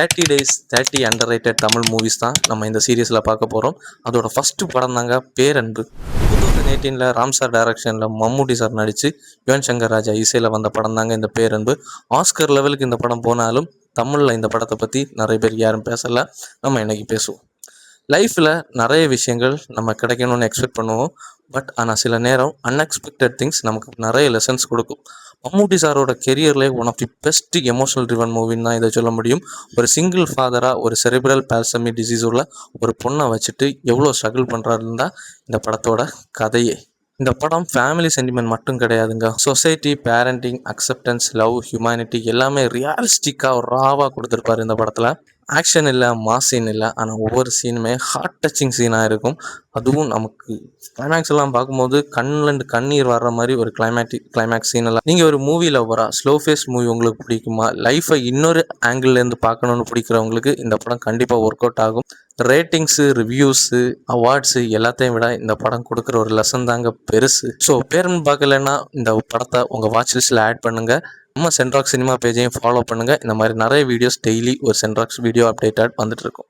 30 days 30 under rated Tamil movies தான் நம்ம இந்த சீரீஸில் பார்க்க போகிறோம். அதோட ஃபஸ்ட்டு படம் தாங்க பேரன்பு. 2018 ராம் சார் டைரக்ஷனில் மம்முட்டி சார் நடித்து யுவன் சங்கர் ராஜா இசையில் வந்த படம் தாங்க இந்த பேரன்பு. ஆஸ்கர் லெவலுக்கு இந்த படம் போனாலும் தமிழில் இந்த படத்தை பற்றி நிறைய பேர் யாரும் பேசலை. நம்ம இன்றைக்கி பேசுவோம். லைஃப்பில் நிறைய விஷயங்கள் நம்ம கிடைக்கணும்னு எக்ஸ்பெக்ட் பண்ணுவோம். பட் ஆனால் சில நேரம் அன்எக்ஸ்பெக்டட் திங்ஸ் நமக்கு நிறைய லெசன்ஸ் கொடுக்கும். மம்முட்டி சாரோட கெரியர்லேயே one of the best emotional driven மூவின்னு தான் இதை சொல்ல முடியும். ஒரு சிங்கிள் ஃபாதராக ஒரு செரிப்ரல் பால்சமி டிசீஸ் உள்ள ஒரு பொண்ணை வச்சுட்டு எவ்வளோ ஸ்ட்ரகிள் பண்ணுறாருன்னு தான் இந்த படத்தோட கதையே. இந்த படம் ஃபேமிலி சென்டிமெண்ட் மட்டும் கிடையாதுங்க. Society, parenting, acceptance, love, humanity எல்லாமே ரியாலிஸ்டிக்காக ஒரு ராவாக கொடுத்துருப்பாரு இந்த படத்தில். ஆக்ஷன் இல்லை, மாஸ் சீன் இல்லை, ஆனால் ஒவ்வொரு சீனுமே ஹார்ட் டச்சிங் சீனாக இருக்கும். அதுவும் நமக்கு கிளைமேக்ஸ் எல்லாம் பார்க்கும்போது கண்ணில் கண்ணீர் வர்ற மாதிரி ஒரு கிளைமேக்ஸ் சீன் எல்லாம். நீங்கள் ஒரு மூவியில் ஸ்லோ ஃபேஸ் மூவி உங்களுக்கு பிடிக்குமா, லைஃப்பை இன்னொரு ஆங்கிள்லேருந்து பார்க்கணுன்னு பிடிக்கிறவங்களுக்கு இந்த படம் கண்டிப்பாக ஒர்க் அவுட் ஆகும். ரேட்டிங்ஸு, ரிவ்யூஸு, அவார்ட்ஸு எல்லாத்தையும் விட இந்த படம் கொடுக்குற ஒரு லெசன் தாங்க பெருசு. ஸோ பேரன்பு பார்க்கலன்னா இந்த படத்தை உங்கள் வாட்ச் லிஸ்ட்டில் ஆட் பண்ணுங்கள். நம்ம சென்ட்ராக்ஸ் சினிமா பேஜையும் ஃபாலோ பண்ணுங்கள். இந்த மாதிரி நிறைய வீடியோஸ் டெய்லி ஒரு சென்ட்ராக்ஸ் வீடியோ அப்டேட்டட் வந்துட்டு இருக்கும்.